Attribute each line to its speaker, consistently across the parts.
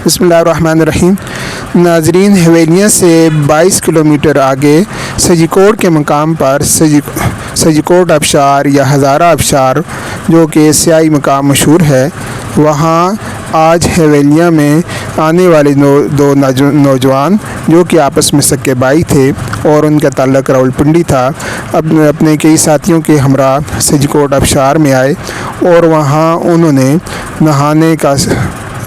Speaker 1: बिस्मिल्लाहिर्रहमानिर्रहीम। नाजरीन, हवेलियाँ से 22 किलोमीटर आगे सजीकोट के मकाम पर सजीकोट आबशार या हज़ारा आबशार, जो कि एशियाई मकाम मशहूर है, वहाँ आज हवेलियाँ में आने वाले दो नौजवान जो कि आपस में सक्के भाई थे और उनका ताल्लुक़ रावलपिंडी था, अपने कई साथियों के हमरा सजीकोट आबशार में आए और वहाँ उन्होंने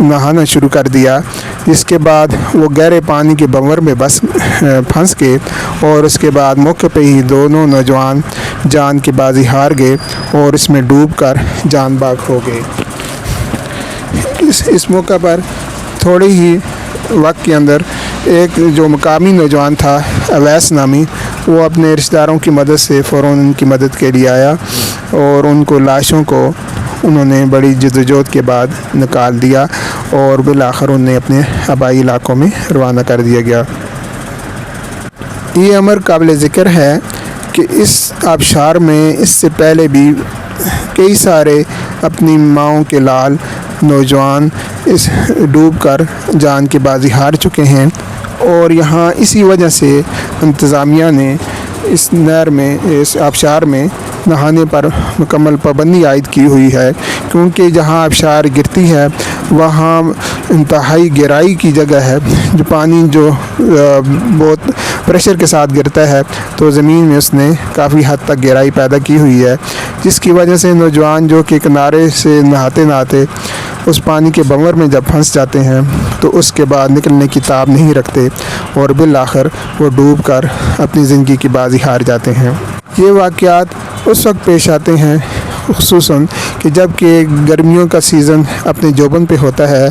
Speaker 1: नहाना शुरू कर दिया। जिसके बाद वो गहरे पानी के भंवर में बस फंस गए और उसके बाद मौके पे ही दोनों नौजवान जान की बाजी हार गए और इसमें डूबकर जान बाग हो गए। इस मौके पर थोड़े ही वक्त के अंदर एक जो मकामी नौजवान था, अवैस नामी, वो अपने रिश्तेदारों की मदद से फ़ौरन उनकी मदद के लिए आया और उनको लाशों को उन्होंने बड़ी जद्दोजहद के बाद निकाल दिया और बिलाखिर उन्हें अपने आबाई इलाकों में रवाना कर दिया गया। ये अमर काबिल ज़िक्र है कि इस आबशार में इससे पहले भी कई सारे अपनी माँओं के लाल नौजवान इस डूबकर जान की बाजी हार चुके हैं और यहाँ इसी वजह से इंतज़ामिया ने इस नहर में, इस आबशार में नहाने पर मुकम्मल पाबंदी आयद की हुई है, क्योंकि जहाँ आबशार गिरती है वहाँ इंतहाई गहराई की जगह है, जो पानी जो बहुत प्रेशर के साथ गिरता है तो ज़मीन में उसने काफ़ी हद तक गहराई पैदा की हुई है, जिसकी वजह से नौजवान जो कि किनारे से नहाते नहाते उस पानी के भंवर में जब फंस जाते हैं तो उसके बाद निकलने की ताब नहीं रखते और बिलाखिर वो डूब कर अपनी ज़िंदगी की बाजी हार जाते हैं। ये वाक़यात उस वक्त पेश आते हैं खुसूसन कि जब कि गर्मियों का सीज़न अपने जोबन पे होता है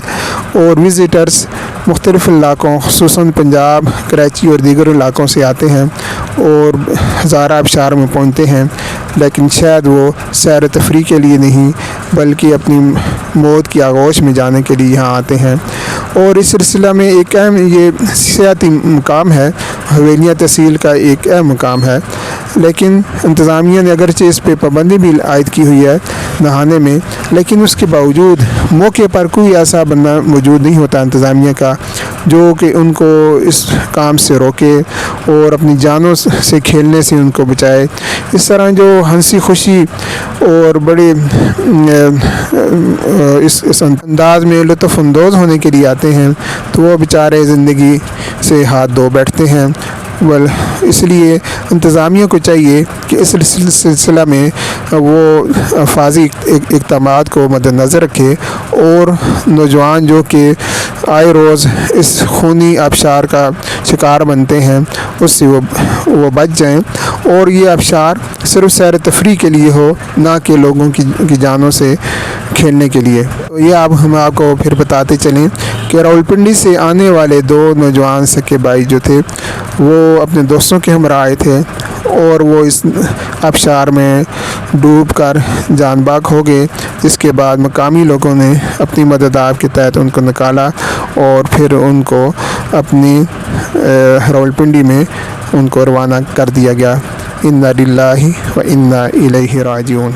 Speaker 1: और विज़िटर्स मुख्तलिफ़ इलाकों खुसूसन पंजाब, कराची और दीगर इलाकों से आते हैं और हज़ारा आबशार में पहुँचते हैं, लेकिन शायद वो सैर तफरी के लिए नहीं बल्कि अपनी मौत की आगोश में जाने के लिए यहाँ आते हैं। और इस सिलसिला में एक अहम ये सियाती मकाम है, हवेलियाँ तहसील का एक अहम मकाम है, लेकिन इंतज़ामिया ने अगरचे इस पर पाबंदी भी आयद की हुई है नहाने में, लेकिन उसके बावजूद मौके पर कोई ऐसा बंदा मौजूद नहीं होता इंतज़ामिया का जो कि उनको इस काम से रोके और अपनी जानों से खेलने से उनको बचाए। इस तरह जो हंसी खुशी और बड़े इस अंदाज में लुत्फ़अंदोज़ होने के लिए आते हैं तो वो बेचारे ज़िंदगी से हाथ धो बैठते हैं। इसलिए इंतज़ामिया को चाहिए कि इस सिलसिला में वो फाजी इक़दामात को मद्देनज़र रखे और नौजवान जो कि आए रोज़ इस खूनी आबशार का शिकार बनते हैं उससे वो बच जाएं और ये आबशार सिर्फ सैर तफरी के लिए हो, ना कि लोगों की जानों से खेलने के लिए। तो ये हम आपको फिर बताते चलें कि रावलपिंडी से आने वाले दो नौजवान सके भाई जो थे वो अपने दोस्तों के हमरा आए थे और वो इस आबशार में डूबकर जान बाग हो गए, जिसके बाद मकामी लोगों ने अपनी मदद के तहत उनको निकाला और फिर उनको अपनी रावलपिंडी में उनको रवाना कर दिया गया। इन्ना लिल्लाहि व इन्ना इलैहि राजिऊन।